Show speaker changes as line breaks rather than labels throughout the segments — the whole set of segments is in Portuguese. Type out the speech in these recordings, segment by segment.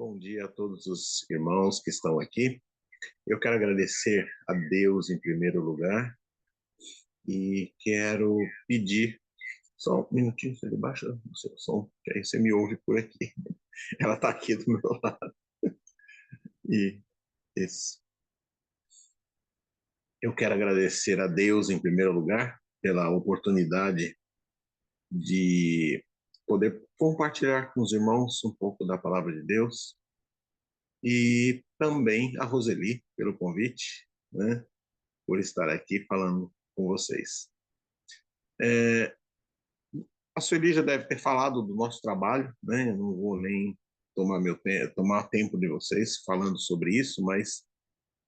Bom dia a todos os irmãos que estão aqui. Eu quero agradecer a Deus em primeiro lugar e quero pedir só um minutinho, você baixa o seu som, que aí você me ouve por aqui. Ela está aqui do meu lado. E isso. Eu quero agradecer a Deus em primeiro lugar pela oportunidade de poder compartilhar com os irmãos um pouco da palavra de Deus e também a Roseli pelo convite, né? Por estar aqui falando com vocês. A Sueli já deve ter falado do nosso trabalho, né? Eu não vou nem tomar tempo de vocês falando sobre isso, mas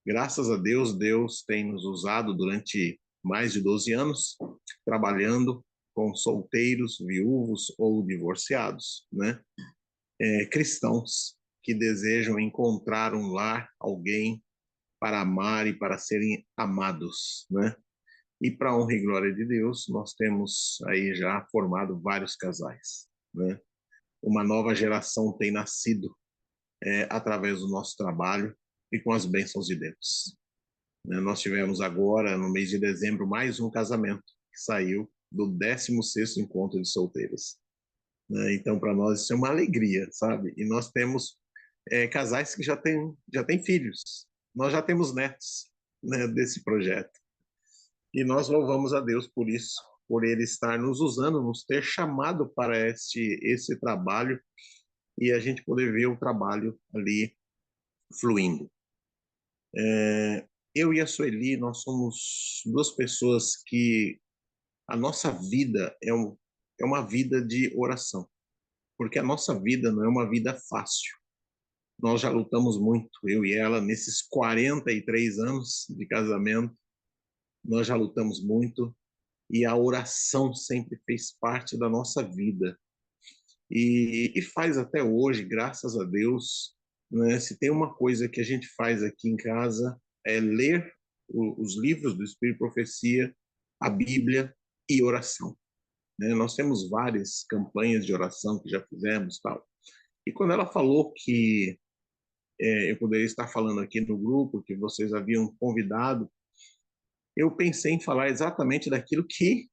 graças a Deus, Deus tem nos usado durante mais de 12 anos, trabalhando com solteiros, viúvos ou divorciados, né? Cristãos que desejam encontrar um lar, alguém para amar e para serem amados, né? E para honra e glória de Deus, nós temos aí já formado vários casais, né? Uma nova geração tem nascido através do nosso trabalho e com as bênçãos de Deus. Nós tivemos agora, no mês de dezembro, mais um casamento que saiu do 16º Encontro de Solteiros. Então, para nós, isso é uma alegria, sabe? E nós temos casais que já têm filhos. Nós já temos netos, né, desse projeto. E nós louvamos a Deus por isso, por Ele estar nos usando, nos ter chamado para esse trabalho e a gente poder ver o trabalho ali fluindo. Eu e a Sueli, nós somos duas pessoas que a nossa vida é uma vida de oração, porque a nossa vida não é uma vida fácil. Nós já lutamos muito, eu e ela, nesses 43 anos de casamento, nós já lutamos muito, e a oração sempre fez parte da nossa vida. E faz até hoje, graças a Deus, né? Se tem uma coisa que a gente faz aqui em casa é ler os livros do Espírito e Profecia, a Bíblia e oração, né? Nós temos várias campanhas de oração que já fizemos, tal. E quando ela falou que eu poderia estar falando aqui no grupo, que vocês haviam convidado, eu pensei em falar exatamente daquilo que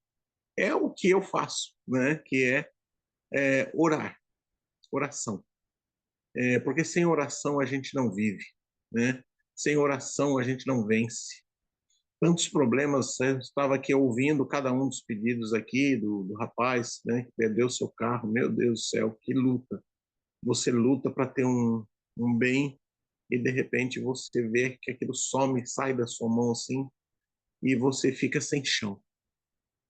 é o que eu faço, né? Que é orar, oração. Porque sem oração a gente não vive, né? Sem oração a gente não vence. Tantos problemas, eu estava aqui ouvindo cada um dos pedidos aqui do rapaz, né, que perdeu seu carro. Meu Deus do céu, que luta. Você luta para ter um bem e de repente você vê que aquilo some, sai da sua mão assim e você fica sem chão.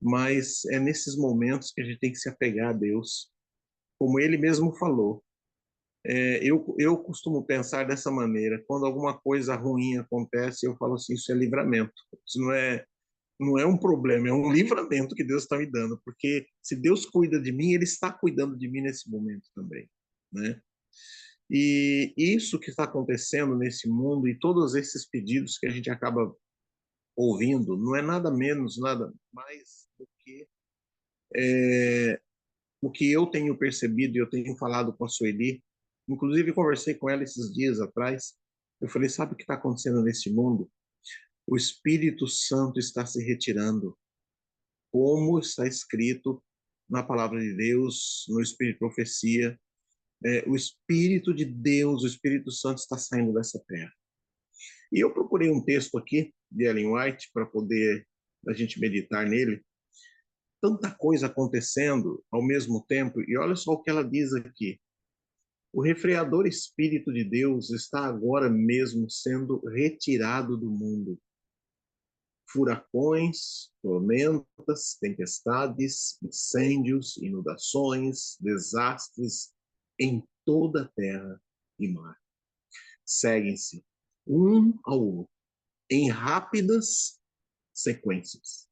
Mas é nesses momentos que a gente tem que se apegar a Deus. Como ele mesmo falou, eu costumo pensar dessa maneira: quando alguma coisa ruim acontece, eu falo assim, isso é livramento. Isso não é um problema, é um livramento que Deus está me dando, porque se Deus cuida de mim, Ele está cuidando de mim nesse momento também, né? E isso que está acontecendo nesse mundo e todos esses pedidos que a gente acaba ouvindo, não é nada menos, nada mais do que o que eu tenho percebido e eu tenho falado com a Sueli. Inclusive, conversei com ela esses dias atrás. Eu falei: sabe o que está acontecendo nesse mundo? O Espírito Santo está se retirando, como está escrito na palavra de Deus, no Espírito de Profecia. O Espírito de Deus, o Espírito Santo está saindo dessa terra. E eu procurei um texto aqui de Ellen White para poder a gente meditar nele. Tanta coisa acontecendo ao mesmo tempo, e olha só o que ela diz aqui: o refreador Espírito de Deus está agora mesmo sendo retirado do mundo. Furacões, tormentas, tempestades, incêndios, inundações, desastres em toda a terra e mar. Seguem-se um ao outro, em rápidas sequências.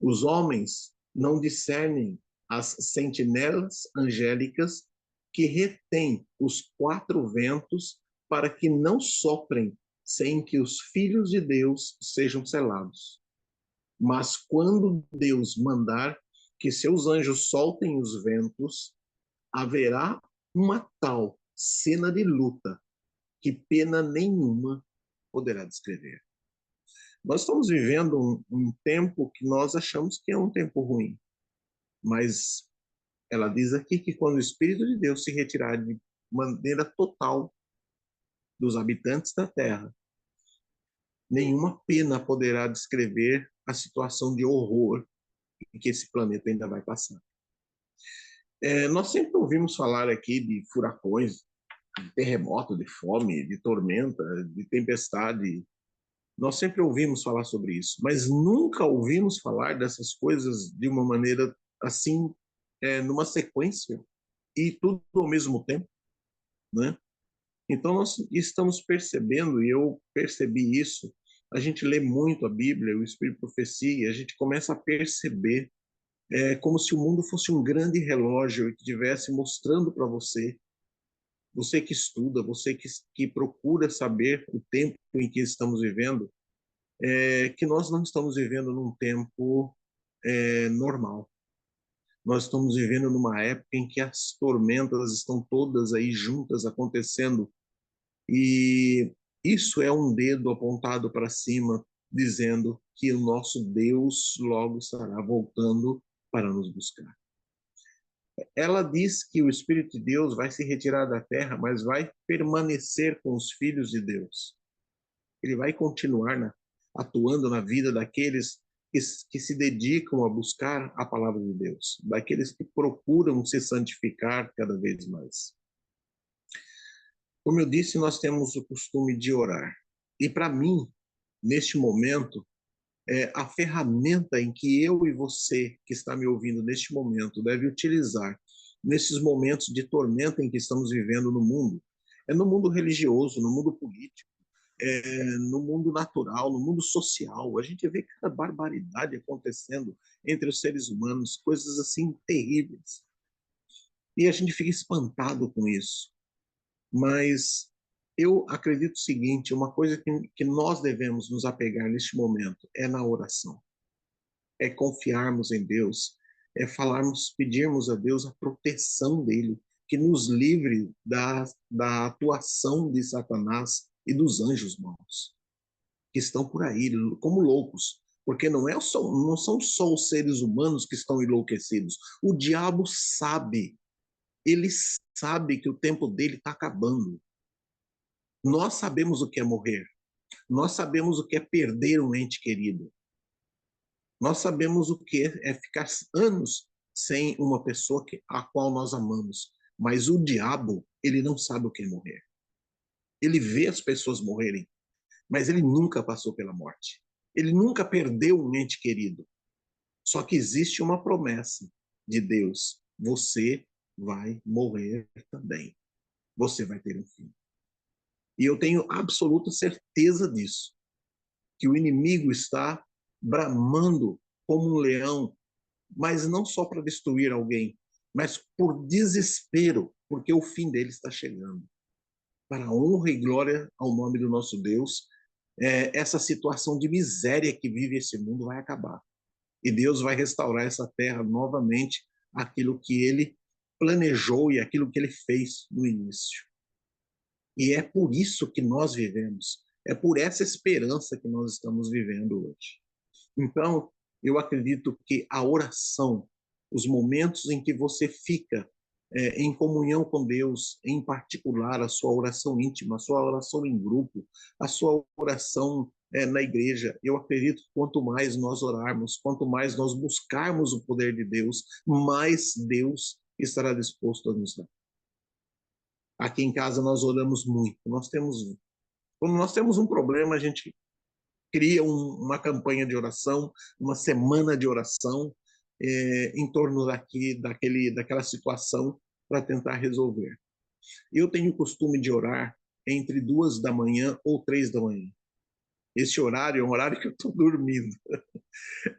Os homens não discernem as sentinelas angélicas que retêm os quatro ventos para que não soprem sem que os filhos de Deus sejam selados. Mas quando Deus mandar que seus anjos soltem os ventos, haverá uma tal cena de luta que pena nenhuma poderá descrever. Nós estamos vivendo um tempo que nós achamos que é um tempo ruim, mas ela diz aqui que quando o Espírito de Deus se retirar de maneira total dos habitantes da terra, nenhuma pena poderá descrever a situação de horror em que esse planeta ainda vai passar. Nós sempre ouvimos falar aqui de furacões, de terremoto, de fome, de tormenta, de tempestade. Nós sempre ouvimos falar sobre isso, mas nunca ouvimos falar dessas coisas de uma maneira assim, numa sequência e tudo ao mesmo tempo, né? Então nós estamos percebendo, e eu percebi isso, a gente lê muito a Bíblia, o Espírito de Profecia, e a gente começa a perceber como se o mundo fosse um grande relógio e que estivesse mostrando para você, você que estuda, você que procura saber o tempo em que estamos vivendo, que nós não estamos vivendo num tempo normal. Nós estamos vivendo numa época em que as tormentas estão todas aí juntas acontecendo e isso é um dedo apontado para cima, dizendo que o nosso Deus logo estará voltando para nos buscar. Ela diz que o Espírito de Deus vai se retirar da terra, mas vai permanecer com os filhos de Deus. Ele vai continuar atuando na vida daqueles que se dedicam a buscar a palavra de Deus, daqueles que procuram se santificar cada vez mais. Como eu disse, nós temos o costume de orar. E para mim, neste momento, a ferramenta em que eu e você, que está me ouvindo neste momento, deve utilizar nesses momentos de tormenta em que estamos vivendo no mundo, é no mundo religioso, no mundo político, no mundo natural, no mundo social. A gente vê cada barbaridade acontecendo entre os seres humanos, coisas assim terríveis. E a gente fica espantado com isso. Mas eu acredito o seguinte, uma coisa que nós devemos nos apegar neste momento é na oração. É confiarmos em Deus, é falarmos, pedirmos a Deus a proteção dele, que nos livre da atuação de Satanás e dos anjos maus, que estão por aí como loucos, porque não são só os seres humanos que estão enlouquecidos. O diabo sabe, ele sabe que o tempo dele está acabando. Nós sabemos o que é morrer. Nós sabemos o que é perder um ente querido. Nós sabemos o que é ficar anos sem uma pessoa a qual nós amamos. Mas o diabo, ele não sabe o que é morrer. Ele vê as pessoas morrerem, mas ele nunca passou pela morte. Ele nunca perdeu um ente querido. Só que existe uma promessa de Deus. Você vai morrer também. Você vai ter um fim. E eu tenho absoluta certeza disso, que o inimigo está bramando como um leão, mas não só para destruir alguém, mas por desespero, porque o fim dele está chegando. Para a honra e glória ao nome do nosso Deus, essa situação de miséria que vive esse mundo vai acabar. E Deus vai restaurar essa terra novamente, aquilo que ele planejou e aquilo que ele fez no início. E é por isso que nós vivemos, é por essa esperança que nós estamos vivendo hoje. Então, eu acredito que a oração, os momentos em que você fica em comunhão com Deus, em particular a sua oração íntima, a sua oração em grupo, a sua oração na igreja, eu acredito que quanto mais nós orarmos, quanto mais nós buscarmos o poder de Deus, mais Deus estará disposto a nos dar. Aqui em casa nós oramos muito. Quando nós temos um problema, a gente cria uma campanha de oração, uma semana de oração em torno daquela situação para tentar resolver. Eu tenho o costume de orar entre 2 da manhã ou 3 da manhã. Esse horário é um horário que eu estou dormindo.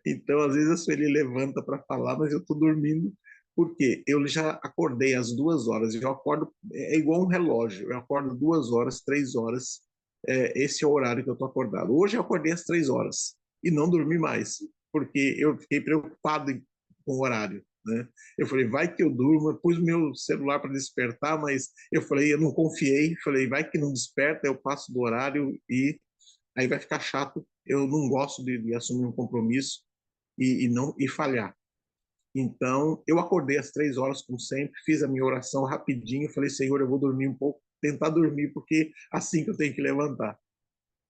Então, às vezes, a Sueli levanta para falar, mas eu estou dormindo porque eu já acordei às 2 horas. Eu acordo, é igual um relógio. Eu acordo 2 horas, 3 horas. Esse é o horário que eu estou acordado. Hoje eu acordei às 3 horas e não dormi mais, porque eu fiquei preocupado com o horário. né? Eu falei, vai que eu durmo, eu pus meu celular para despertar, mas eu falei, eu não confiei, falei, vai que não desperta, eu passo do horário e aí vai ficar chato. Eu não gosto de assumir um compromisso e não e falhar. Então, eu acordei às 3 horas, como sempre, fiz a minha oração rapidinho, falei, Senhor, eu vou dormir um pouco, tentar dormir, porque assim que eu tenho que levantar.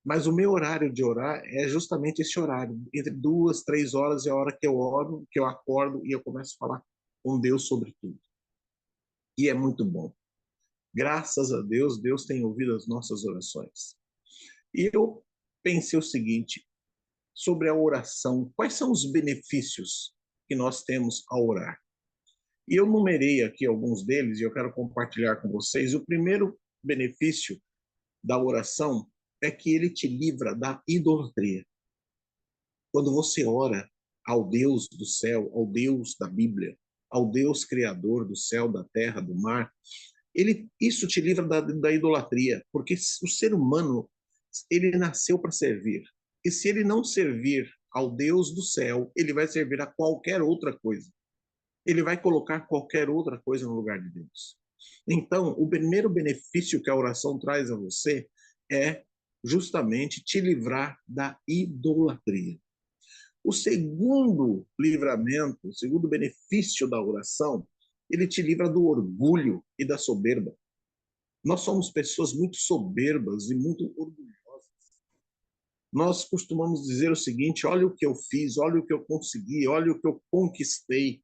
Mas o meu horário de orar é justamente esse horário. Entre 2, 3 horas é a hora que eu oro, que eu acordo e eu começo a falar com Deus sobre tudo. E é muito bom. Graças a Deus, Deus tem ouvido as nossas orações. E eu pensei o seguinte, sobre a oração, quais são os benefícios que nós temos ao orar? E eu numerei aqui alguns deles e eu quero compartilhar com vocês. O primeiro benefício da oração é que ele te livra da idolatria. Quando você ora ao Deus do céu, ao Deus da Bíblia, ao Deus criador do céu, da terra, do mar, isso te livra da idolatria, porque o ser humano, ele nasceu para servir. E se ele não servir ao Deus do céu, ele vai servir a qualquer outra coisa. Ele vai colocar qualquer outra coisa no lugar de Deus. Então, o primeiro benefício que a oração traz a você é justamente te livrar da idolatria. O segundo livramento, o segundo benefício da oração, ele te livra do orgulho e da soberba. Nós somos pessoas muito soberbas e muito orgulhosas. Nós costumamos dizer o seguinte: olha o que eu fiz, olha o que eu consegui, olha o que eu conquistei.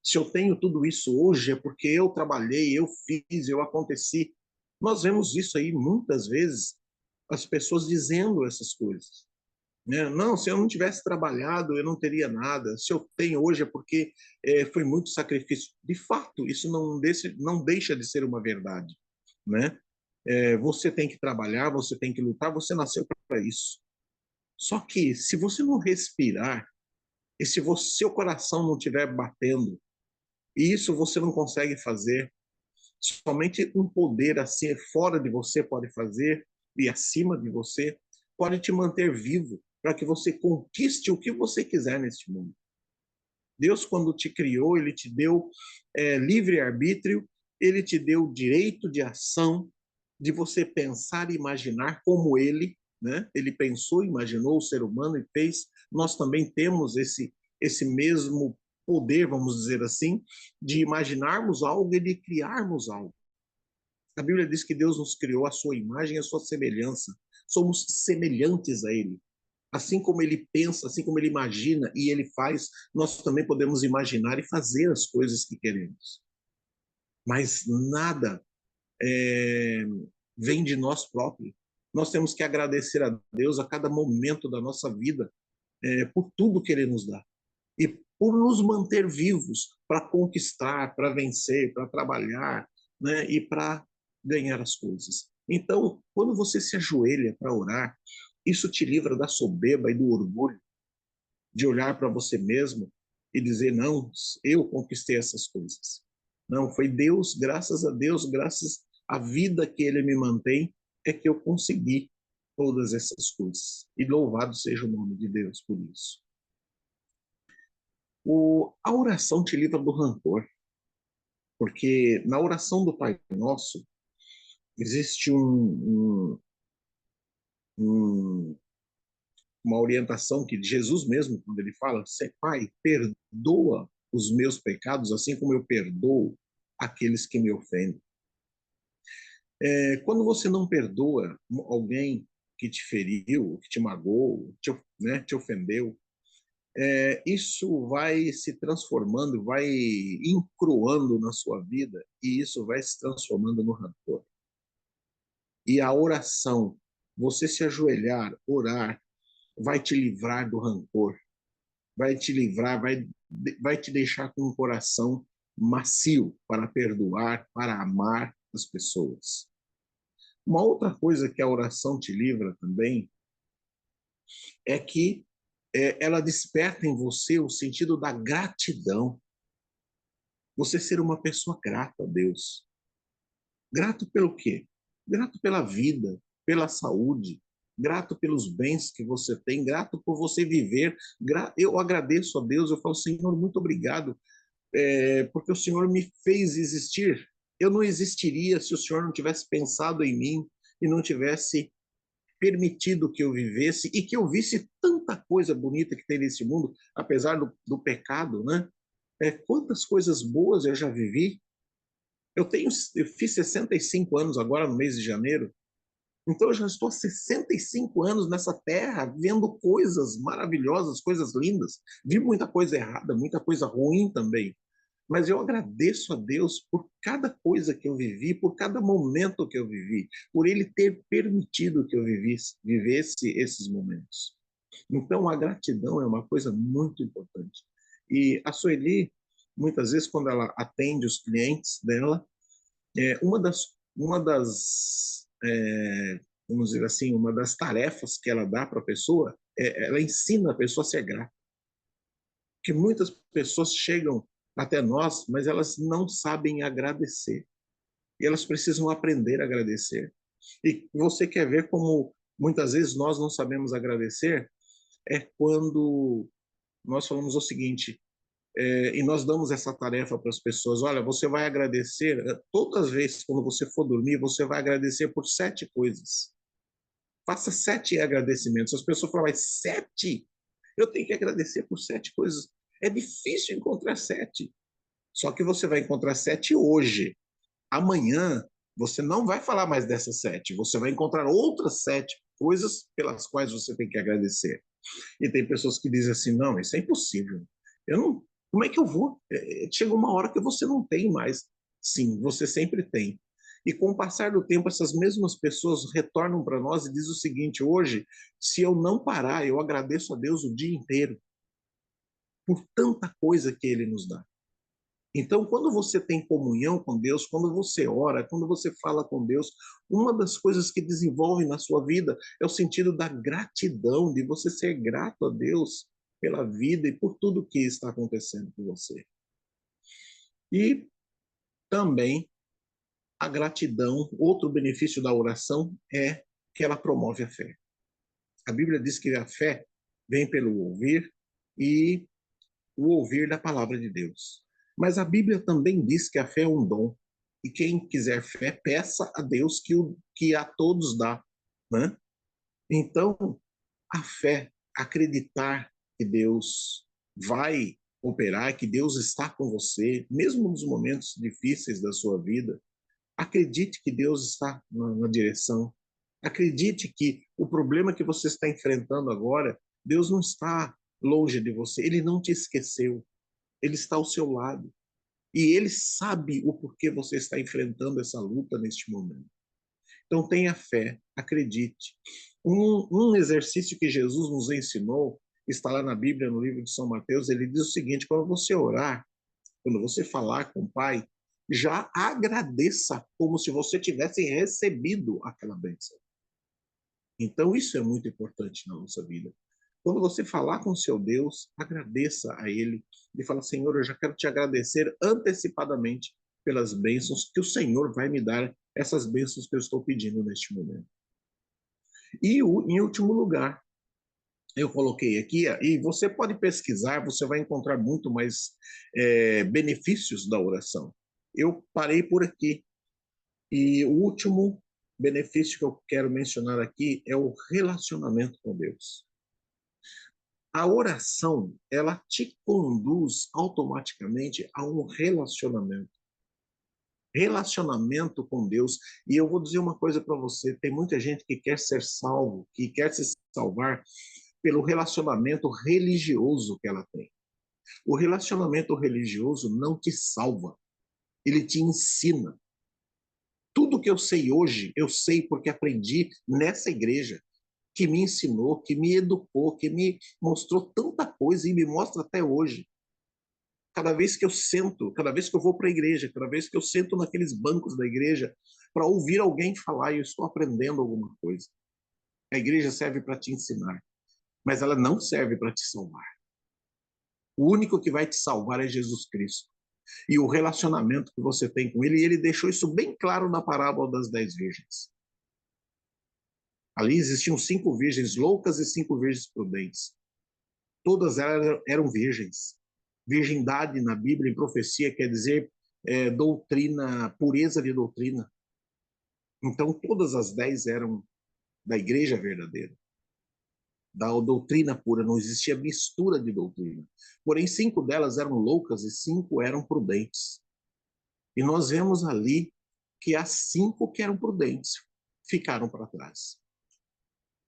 Se eu tenho tudo isso hoje é porque eu trabalhei, eu fiz, eu aconteci. Nós vemos isso aí muitas vezes, as pessoas dizendo essas coisas. Né? Não, se eu não tivesse trabalhado, eu não teria nada. Se eu tenho hoje é porque foi muito sacrifício. De fato, isso não deixa de ser uma verdade. Né? Você tem que trabalhar, você tem que lutar, você nasceu para isso. Só que se você não respirar, e se seu coração não estiver batendo, e isso você não consegue fazer, somente um poder assim fora de você pode fazer, e acima de você, pode te manter vivo, para que você conquiste o que você quiser neste mundo. Deus, quando te criou, ele te deu livre-arbítrio, ele te deu o direito de ação, de você pensar e imaginar como ele, né? Ele pensou, imaginou o ser humano e fez. Nós também temos esse mesmo poder, vamos dizer assim, de imaginarmos algo e de criarmos algo. A Bíblia diz que Deus nos criou a sua imagem e a sua semelhança. Somos semelhantes a ele. Assim como ele pensa, assim como ele imagina e ele faz, nós também podemos imaginar e fazer as coisas que queremos. Mas nada é, vem de nós próprios. Nós temos que agradecer a Deus a cada momento da nossa vida por tudo que ele nos dá. E por nos manter vivos para conquistar, para vencer, para trabalhar, né? E para ganhar as coisas. Então, quando você se ajoelha para orar, isso te livra da soberba e do orgulho, de olhar para você mesmo e dizer: não, eu conquistei essas coisas. Não, foi Deus, graças a Deus, graças à vida que Ele me mantém, é que eu consegui todas essas coisas. E louvado seja o nome de Deus por isso. A oração te livra do rancor, porque na oração do Pai Nosso existe um, uma orientação que Jesus mesmo, quando ele fala, Pai, perdoa os meus pecados, assim como eu perdoo aqueles que me ofendem. Quando você não perdoa alguém que te feriu, que te magoou, te ofendeu, isso vai se transformando, vai encruando na sua vida e isso vai se transformando no rancor. E a oração, você se ajoelhar, orar, vai te livrar do rancor, vai te livrar, vai te deixar com um coração macio para perdoar, para amar as pessoas. Uma outra coisa que a oração te livra também é que ela desperta em você o sentido da gratidão. Você ser uma pessoa grata a Deus. Grato pelo quê? Grato pela vida, pela saúde, grato pelos bens que você tem, grato por você viver. Eu agradeço a Deus, eu falo, Senhor, muito obrigado porque o Senhor me fez existir. Eu não existiria se o Senhor não tivesse pensado em mim e não tivesse permitido que eu vivesse e que eu visse tanta coisa bonita que tem nesse mundo, apesar do pecado, né? Quantas coisas boas eu já vivi. Eu fiz 65 anos agora no mês de janeiro, então eu já estou há 65 anos nessa terra, vendo coisas maravilhosas, coisas lindas. Vi muita coisa errada, muita coisa ruim também. Mas eu agradeço a Deus por cada coisa que eu vivi, por cada momento que eu vivi, por Ele ter permitido que eu vivesse esses momentos. Então, a gratidão é uma coisa muito importante. E a Sueli, muitas vezes, quando ela atende os clientes dela, vamos dizer assim, uma das tarefas que ela dá para a pessoa, ela ensina a pessoa a ser grata. Que muitas pessoas chegam até nós, mas elas não sabem agradecer. E elas precisam aprender a agradecer. E você quer ver como muitas vezes nós não sabemos agradecer? É quando nós falamos o seguinte, e nós damos essa tarefa para as pessoas: olha, você vai agradecer, todas as vezes quando você for dormir, você vai agradecer por 7 coisas. Faça 7 agradecimentos. As pessoas falam: mas 7? Eu tenho que agradecer por 7 coisas. É difícil encontrar 7. Só que você vai encontrar 7 hoje. Amanhã, você não vai falar mais dessas 7. Você vai encontrar outras 7 coisas pelas quais você tem que agradecer. E tem pessoas que dizem assim: não, isso é impossível. Eu não, como é que eu vou? Chega uma hora que você não tem mais. Sim, você sempre tem. E com o passar do tempo, essas mesmas pessoas retornam para nós e dizem o seguinte: hoje, se eu não parar, eu agradeço a Deus o dia inteiro por tanta coisa que Ele nos dá. Então, quando você tem comunhão com Deus, quando você ora, quando você fala com Deus, uma das coisas que desenvolve na sua vida é o sentido da gratidão, de você ser grato a Deus pela vida e por tudo que está acontecendo com você. E também a gratidão, outro benefício da oração é que ela promove a fé. A Bíblia diz que a fé vem pelo ouvir e o ouvir da palavra de Deus. Mas a Bíblia também diz que a fé é um dom. E quem quiser fé, peça a Deus que a todos dá. Né? Então, a fé, acreditar que Deus vai operar, que Deus está com você, mesmo nos momentos difíceis da sua vida, acredite que Deus está na direção. Acredite que o problema que você está enfrentando agora, Deus não está longe de você, Ele não te esqueceu. Ele está ao seu lado. E ele sabe o porquê você está enfrentando essa luta neste momento. Então tenha fé, acredite. Um exercício que Jesus nos ensinou, está lá na Bíblia, no livro de São Mateus, ele diz o seguinte: quando você orar, quando você falar com o Pai, já agradeça como se você tivesse recebido aquela bênção. Então isso é muito importante na nossa vida. Quando você falar com o seu Deus, agradeça a Ele e fala: Senhor, eu já quero te agradecer antecipadamente pelas bênçãos que o Senhor vai me dar, essas bênçãos que eu estou pedindo neste momento. E em último lugar, eu coloquei aqui, e você pode pesquisar, você vai encontrar muito mais benefícios da oração. Eu parei por aqui. E o último benefício que eu quero mencionar aqui é o relacionamento com Deus. A oração, ela te conduz automaticamente a um relacionamento. Relacionamento com Deus. E eu vou dizer uma coisa para você: tem muita gente que quer ser salvo, que quer se salvar pelo relacionamento religioso que ela tem. O relacionamento religioso não te salva, ele te ensina. Tudo que eu sei hoje, eu sei porque aprendi nessa igreja, que me ensinou, que me educou, que me mostrou tanta coisa e me mostra até hoje. Cada vez que eu sento, cada vez que eu vou para a igreja, cada vez que eu sento naqueles bancos da igreja para ouvir alguém falar, eu estou aprendendo alguma coisa. A igreja serve para te ensinar, mas ela não serve para te salvar. O único que vai te salvar é Jesus Cristo. E o relacionamento que você tem com ele, e ele deixou isso bem claro na parábola das 10 virgens. Ali existiam 5 virgens loucas e 5 virgens prudentes. Todas elas eram virgens. Virgindade na Bíblia, em profecia, quer dizer doutrina, pureza de doutrina. Então, todas as 10 eram da igreja verdadeira, da doutrina pura, não existia mistura de doutrina. Porém, 5 delas eram loucas e 5 eram prudentes. E nós vemos ali que as 5 que eram prudentes ficaram para trás,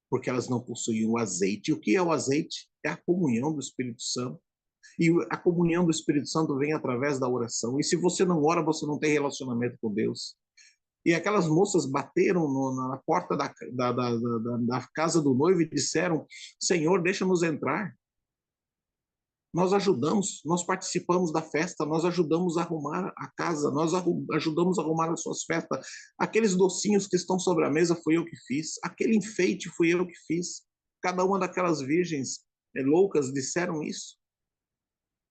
porque elas não possuíam o azeite. E o que é o azeite? É a comunhão do Espírito Santo. E a comunhão do Espírito Santo vem através da oração. E se você não ora, você não tem relacionamento com Deus. E aquelas moças bateram na porta da casa do noivo e disseram: Senhor, deixa-nos entrar. Nós ajudamos, nós participamos da festa, nós ajudamos a arrumar a casa, nós ajudamos a arrumar as suas festas. Aqueles docinhos que estão sobre a mesa foi eu que fiz, aquele enfeite foi eu que fiz. Cada uma daquelas virgens loucas disseram isso.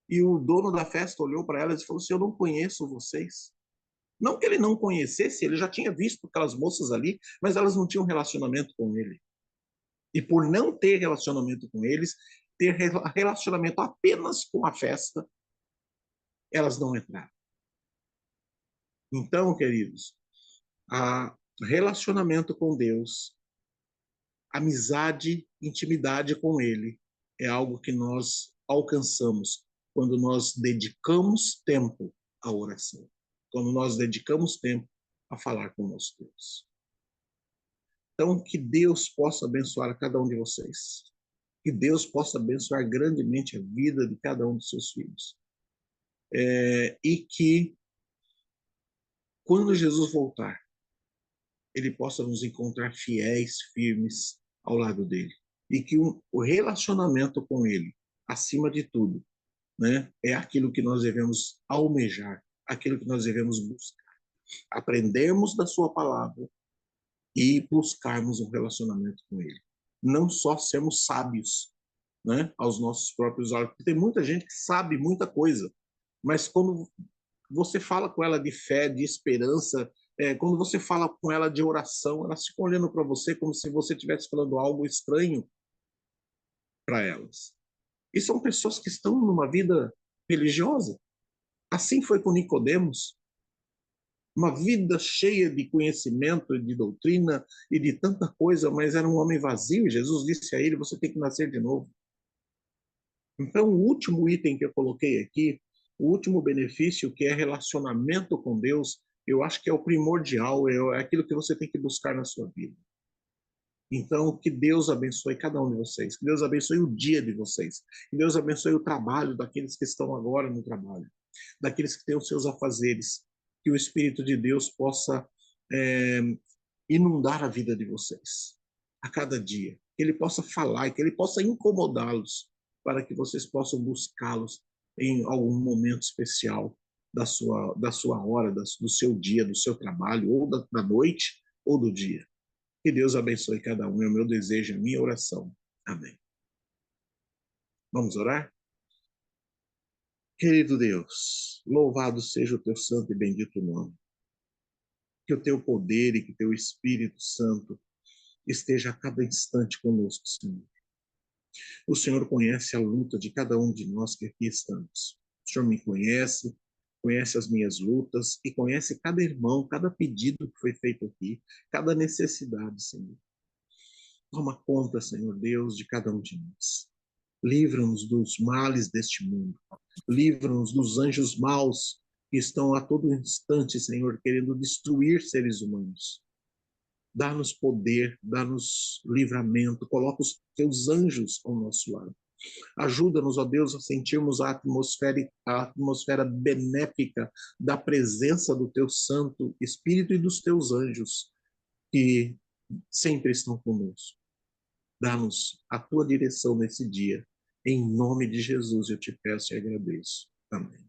E o dono da festa olhou para elas e falou assim: Eu não conheço vocês. Não que ele não conhecesse, ele já tinha visto aquelas moças ali, mas elas não tinham relacionamento com ele. E por não ter relacionamento com eles, ter relacionamento apenas com a festa, elas não entraram. Então, queridos, a relacionamento com Deus, amizade, intimidade com Ele, é algo que nós alcançamos quando nós dedicamos tempo à oração, quando nós dedicamos tempo a falar com o nosso Deus. Então, que Deus possa abençoar a cada um de vocês. Que Deus possa abençoar grandemente a vida de cada um dos seus filhos. E que, quando Jesus voltar, ele possa nos encontrar fiéis, firmes ao lado dele. E que o relacionamento com ele, acima de tudo, né, é aquilo que nós devemos almejar, aquilo que nós devemos buscar. Aprendermos da sua palavra e buscarmos um relacionamento com ele. Não só sermos sábios, né, aos nossos próprios olhos, porque tem muita gente que sabe muita coisa, mas quando você fala com ela de fé, de esperança, quando você fala com ela de oração, ela fica olhando para você como se você estivesse falando algo estranho para elas. E são pessoas que estão numa vida religiosa. Assim foi com Nicodemos, uma vida cheia de conhecimento, de doutrina e de tanta coisa, mas era um homem vazio. Jesus disse a ele: você tem que nascer de novo. Então, o último item que eu coloquei aqui, o último benefício, que é relacionamento com Deus, eu acho que é o primordial, é aquilo que você tem que buscar na sua vida. Então, que Deus abençoe cada um de vocês, que Deus abençoe o dia de vocês, que Deus abençoe o trabalho daqueles que estão agora no trabalho, daqueles que têm os seus afazeres, que o Espírito de Deus possa é, inundar a vida de vocês a cada dia, que Ele possa falar, que Ele possa incomodá-los, para que vocês possam buscá-los em algum momento especial da sua hora, do seu dia, do seu trabalho, ou da noite, ou do dia. Que Deus abençoe cada um, é o meu desejo, a minha oração. Amém. Vamos orar? Querido Deus, louvado seja o teu santo e bendito nome. Que o teu poder e que o teu Espírito Santo esteja a cada instante conosco, Senhor. O Senhor conhece a luta de cada um de nós que aqui estamos. O Senhor me conhece, conhece as minhas lutas e conhece cada irmão, cada pedido que foi feito aqui, cada necessidade, Senhor. Toma conta, Senhor Deus, de cada um de nós. Livra-nos dos males deste mundo. Livra-nos dos anjos maus que estão a todo instante, Senhor, querendo destruir seres humanos. Dá-nos poder, dá-nos livramento, coloca os teus anjos ao nosso lado. Ajuda-nos, ó Deus, a sentirmos a atmosfera benéfica da presença do teu Santo Espírito e dos teus anjos, que sempre estão conosco. Dá-nos a tua direção nesse dia. Em nome de Jesus eu te peço e agradeço. Amém.